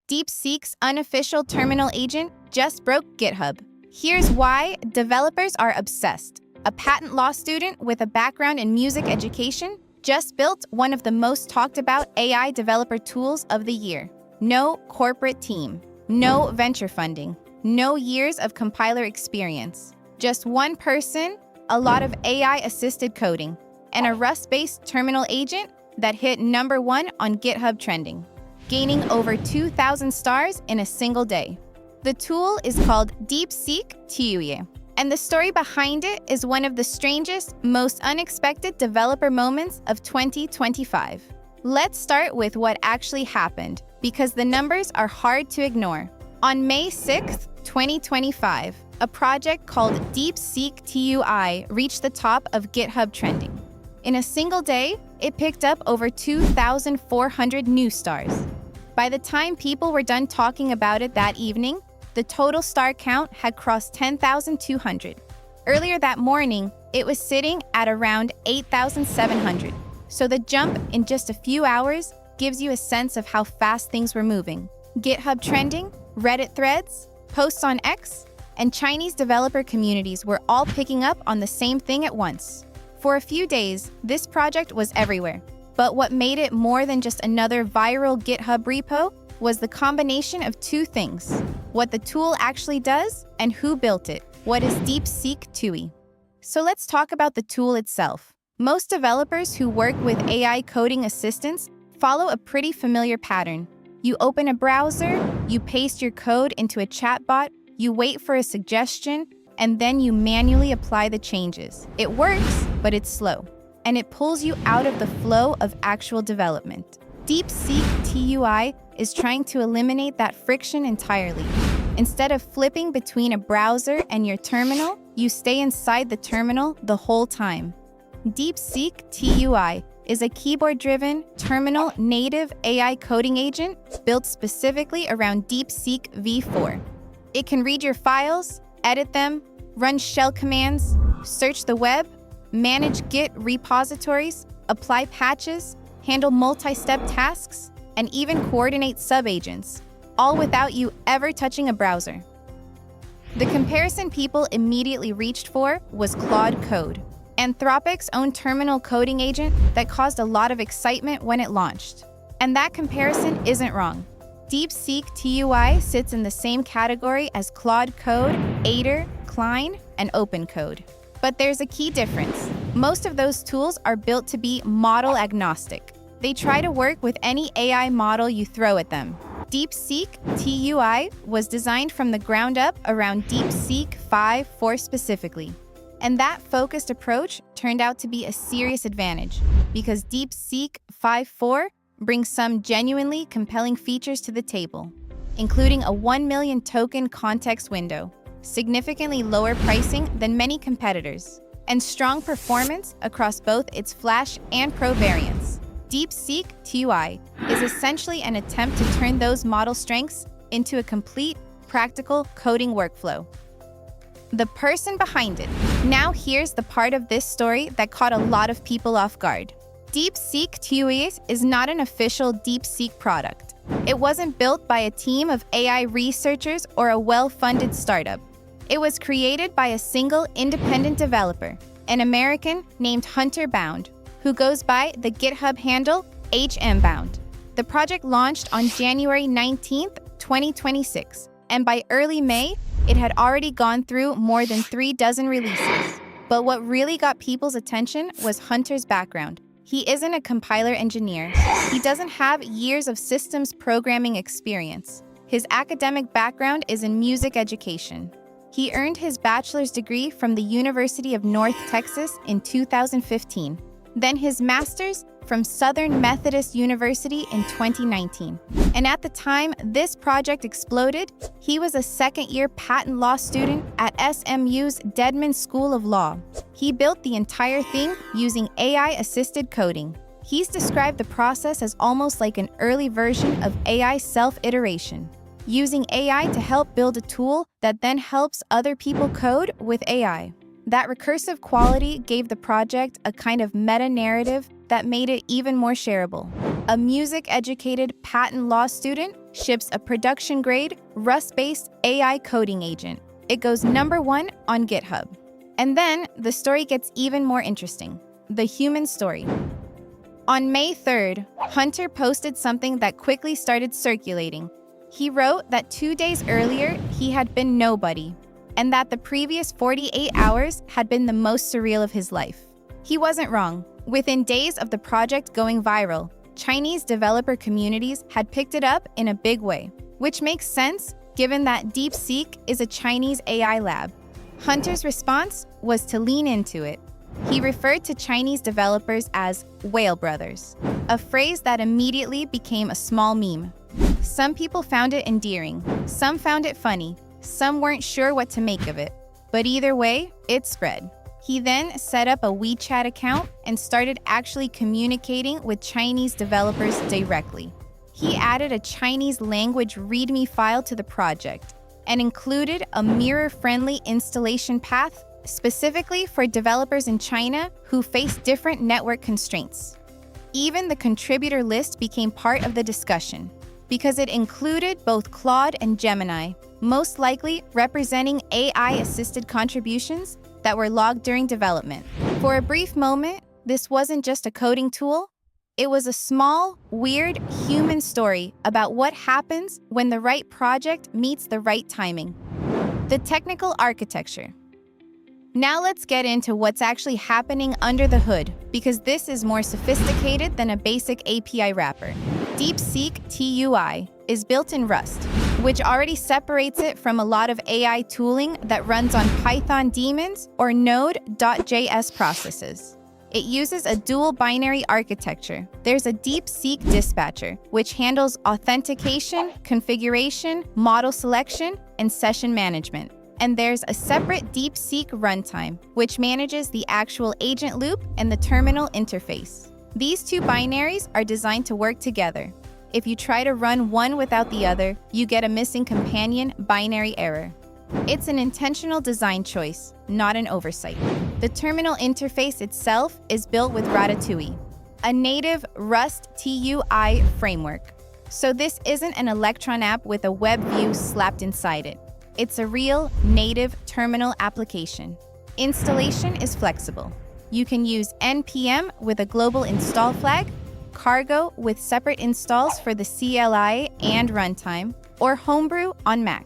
DeepSeek's unofficial terminal agent just broke GitHub. Here's why developers are obsessed. A patent law student with a background in music education just built one of the most talked about AI developer tools of the year. No corporate team, no venture funding, no years of compiler experience. Just one person, a lot of AI-assisted coding, and a Rust-based terminal agent that hit #1 on GitHub trending, gaining over 2,000 stars in a single day. The tool is called DeepSeek TUI, and the story behind it is one of the strangest, most unexpected developer moments of 2025. Let's start with what actually happened, because the numbers are hard to ignore. On May 6, 2025, a project called DeepSeek TUI reached the top of GitHub trending. In a single day, it picked up over 2,400 new stars. By the time people were done talking about it that evening, the total star count had crossed 10,200. Earlier that morning, it was sitting at around 8,700. So the jump in just a few hours gives you a sense of how fast things were moving. GitHub trending, Reddit threads, posts on X, and Chinese developer communities were all picking up on the same thing at once. For a few days, this project was everywhere. But what made it more than just another viral GitHub repo was the combination of two things: what the tool actually does and who built it. What is DeepSeek TUI? So let's talk about the tool itself. Most developers who work with AI coding assistants follow a pretty familiar pattern. You open a browser, you paste your code into a chatbot, you wait for a suggestion, and then you manually apply the changes. It works, but it's slow, and it pulls you out of the flow of actual development. DeepSeek TUI is trying to eliminate that friction entirely. Instead of flipping between a browser and your terminal, you stay inside the terminal the whole time. DeepSeek TUI is a keyboard-driven, terminal-native AI coding agent built specifically around DeepSeek V4. It can read your files, edit them, run shell commands, search the web, manage Git repositories, apply patches, handle multi-step tasks, and even coordinate subagents, all without you ever touching a browser. The comparison people immediately reached for was Claude Code, Anthropic's own terminal coding agent that caused a lot of excitement when it launched. And that comparison isn't wrong. DeepSeek TUI sits in the same category as Claude Code, Aider, Klein, and OpenCode. But there's a key difference. Most of those tools are built to be model agnostic. They try to work with any AI model you throw at them. DeepSeek TUI was designed from the ground up around DeepSeek V4 specifically. And that focused approach turned out to be a serious advantage, because DeepSeek V4 brings some genuinely compelling features to the table, including a 1 million token context window, significantly lower pricing than many competitors, and strong performance across both its Flash and Pro variants. DeepSeek TUI is essentially an attempt to turn those model strengths into a complete, practical coding workflow. The person behind it. Now here's the part of this story that caught a lot of people off guard. DeepSeek TUI is not an official DeepSeek product. It wasn't built by a team of AI researchers or a well-funded startup. It was created by a single independent developer, an American named Hunter Bound, who goes by the GitHub handle HMBound. The project launched on January 19, 2026, and by early May, it had already gone through more than 36 releases. But what really got people's attention was Hunter's background. He isn't a compiler engineer. He doesn't have years of systems programming experience. His academic background is in music education. He earned his bachelor's degree from the University of North Texas in 2015, then his master's from Southern Methodist University in 2019. And at the time this project exploded, he was a second-year patent law student at SMU's Dedman School of Law. He built the entire thing using AI-assisted coding. He's described the process as almost like an early version of AI self-iteration, using AI to help build a tool that then helps other people code with AI. That recursive quality gave the project a kind of meta-narrative that made it even more shareable. A music-educated patent law student ships a production-grade, Rust-based AI coding agent. It goes #1 on GitHub. And then the story gets even more interesting. The human story. On May 3rd, Hunter posted something that quickly started circulating. He wrote that 2 days earlier, he had been nobody, and that the previous 48 hours had been the most surreal of his life. He wasn't wrong. Within days of the project going viral, Chinese developer communities had picked it up in a big way, which makes sense given that DeepSeek is a Chinese AI lab. Hunter's response was to lean into it. He referred to Chinese developers as whale brothers, a phrase that immediately became a small meme. Some people found it endearing, some found it funny, some weren't sure what to make of it. But either way, it spread. He then set up a WeChat account and started actually communicating with Chinese developers directly. He added a Chinese language README file to the project and included a mirror-friendly installation path specifically for developers in China who face different network constraints. Even the contributor list became part of the discussion because it included both Claude and Gemini, most likely representing AI-assisted contributions that were logged during development. For a brief moment, this wasn't just a coding tool. It was a small, weird human story about what happens when the right project meets the right timing. The technical architecture. Now let's get into what's actually happening under the hood, because this is more sophisticated than a basic API wrapper. DeepSeek TUI is built in Rust, which already separates it from a lot of AI tooling that runs on Python daemons or Node.js processes. It uses a dual binary architecture. There's a DeepSeek dispatcher, which handles authentication, configuration, model selection, and session management. And there's a separate DeepSeek runtime, which manages the actual agent loop and the terminal interface. These two binaries are designed to work together. If you try to run one without the other, you get a missing companion binary error. It's an intentional design choice, not an oversight. The terminal interface itself is built with Ratatouille, a native Rust TUI framework. So this isn't an Electron app with a web view slapped inside it. It's a real, native terminal application. Installation is flexible. You can use NPM with a global install flag, Cargo with separate installs for the CLI and runtime, or Homebrew on Mac.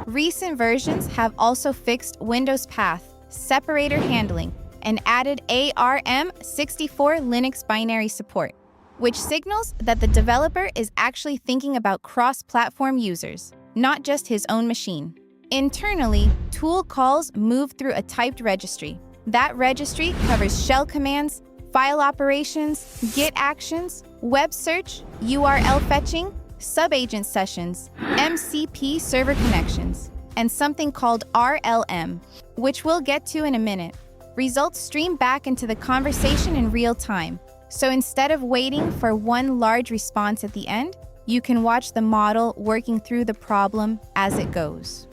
Recent versions have also fixed Windows path, separator handling, and added ARM64 Linux binary support, which signals that the developer is actually thinking about cross-platform users, not just his own machine. Internally, tool calls move through a typed registry. That registry covers shell commands, file operations, Git actions, web search, URL fetching, sub-agent sessions, MCP server connections, and something called RLM, which we'll get to in a minute. Results stream back into the conversation in real time. So instead of waiting for one large response at the end, you can watch the model working through the problem as it goes.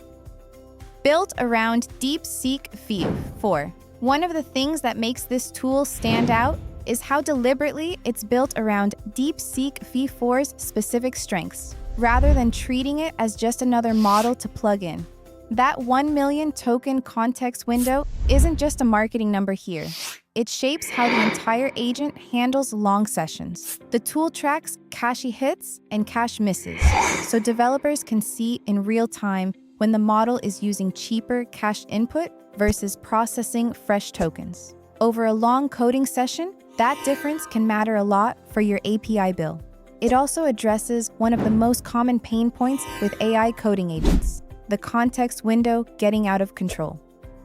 Built around DeepSeek V4. One of the things that makes this tool stand out is how deliberately it's built around DeepSeek V4's specific strengths, rather than treating it as just another model to plug in. That 1 million token context window isn't just a marketing number here. It shapes how the entire agent handles long sessions. The tool tracks cache hits and cache misses, so developers can see in real time when the model is using cheaper cache input versus processing fresh tokens. Over a long coding session, that difference can matter a lot for your API bill. It also addresses one of the most common pain points with AI coding agents, the context window getting out of control.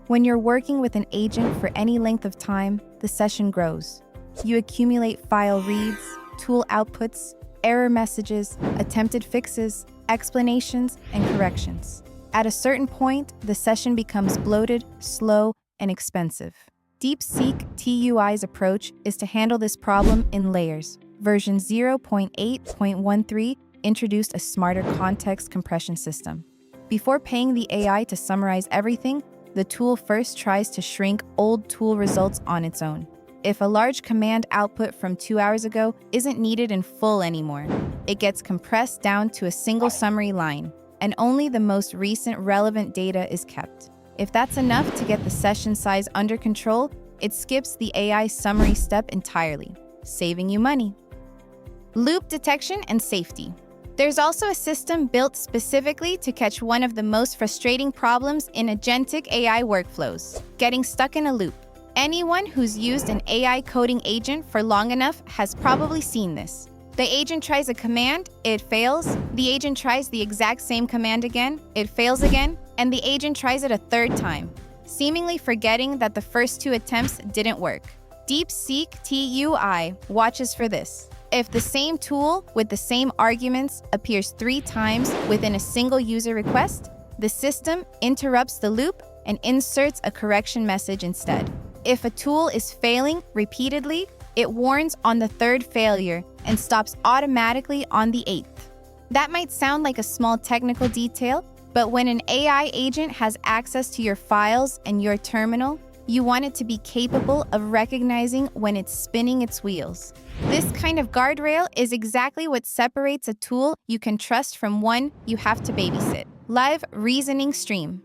When you're working with an agent for any length of time, the session grows. You accumulate file reads, tool outputs, error messages, attempted fixes, explanations, and corrections. At a certain point, the session becomes bloated, slow, and expensive. DeepSeek TUI's approach is to handle this problem in layers. Version 0.8.13 introduced a smarter context compression system. Before paying the AI to summarize everything, the tool first tries to shrink old tool results on its own. If a large command output from 2 hours ago isn't needed in full anymore, it gets compressed down to a single summary line, and only the most recent relevant data is kept. If that's enough to get the session size under control, it skips the AI summary step entirely, saving you money. Loop detection and safety. There's also a system built specifically to catch one of the most frustrating problems in agentic AI workflows: getting stuck in a loop. Anyone who's used an AI coding agent for long enough has probably seen this. The agent tries a command, it fails. The agent tries the exact same command again, it fails again, and the agent tries it a third time, seemingly forgetting that the first 2 attempts didn't work. DeepSeek TUI watches for this. If the same tool with the same arguments appears 3 times within a single user request, the system interrupts the loop and inserts a correction message instead. If a tool is failing repeatedly, it warns on the 3rd failure and stops automatically on the 8th. That might sound like a small technical detail, but when an AI agent has access to your files and your terminal, you want it to be capable of recognizing when it's spinning its wheels. This kind of guardrail is exactly what separates a tool you can trust from one you have to babysit. Live reasoning stream.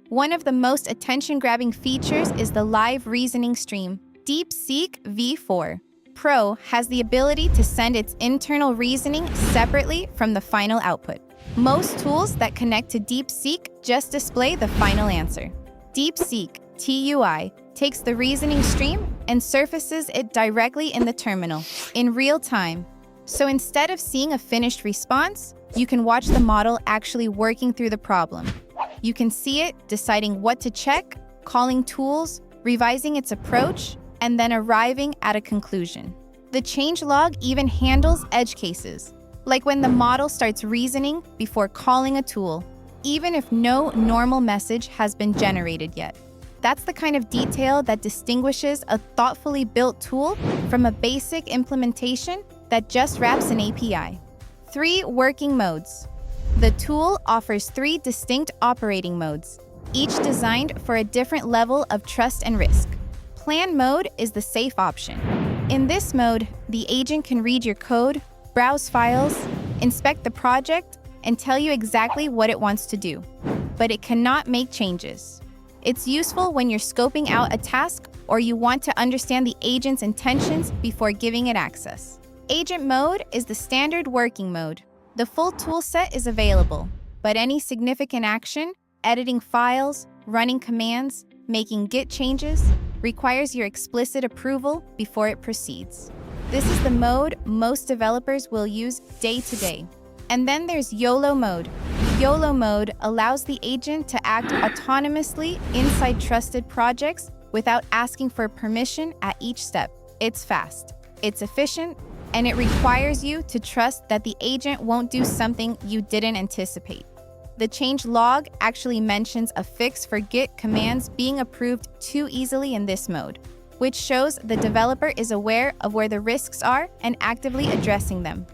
One of the most attention-grabbing features is the live reasoning stream. DeepSeek V4 Pro has the ability to send its internal reasoning separately from the final output. Most tools that connect to DeepSeek just display the final answer. DeepSeek TUI takes the reasoning stream and surfaces it directly in the terminal, in real time. So instead of seeing a finished response, you can watch the model actually working through the problem. You can see it deciding what to check, calling tools, revising its approach, and then arriving at a conclusion. The changelog even handles edge cases, like when the model starts reasoning before calling a tool, even if no normal message has been generated yet. That's the kind of detail that distinguishes a thoughtfully built tool from a basic implementation that just wraps an API. 3 working modes. The tool offers 3 distinct operating modes, each designed for a different level of trust and risk. Plan mode is the safe option. In this mode, the agent can read your code, browse files, inspect the project, and tell you exactly what it wants to do, but it cannot make changes. It's useful when you're scoping out a task or you want to understand the agent's intentions before giving it access. Agent mode is the standard working mode. The full toolset is available, but any significant action, editing files, running commands, making Git changes, requires your explicit approval before it proceeds. This is the mode most developers will use day to day. And then there's YOLO mode. YOLO mode allows the agent to act autonomously inside trusted projects without asking for permission at each step. It's fast, it's efficient, and it requires you to trust that the agent won't do something you didn't anticipate. The change log actually mentions a fix for Git commands being approved too easily in this mode, which shows the developer is aware of where the risks are and actively addressing them.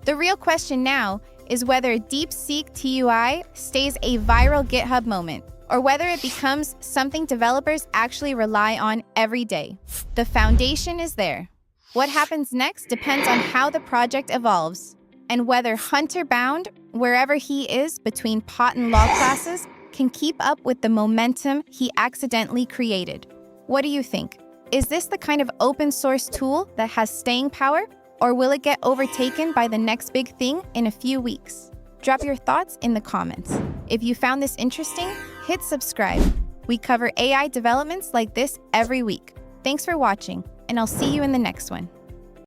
The real question now is whether DeepSeek TUI stays a viral GitHub moment, or whether it becomes something developers actually rely on every day. The foundation is there. What happens next depends on how the project evolves, and whether Hunter Bound, wherever he is between pot and law classes, can keep up with the momentum he accidentally created. What do you think? Is this the kind of open source tool that has staying power? Or will it get overtaken by the next big thing in a few weeks? Drop your thoughts in the comments. If you found this interesting, hit subscribe. We cover AI developments like this every week. Thanks for watching, and I'll see you in the next one.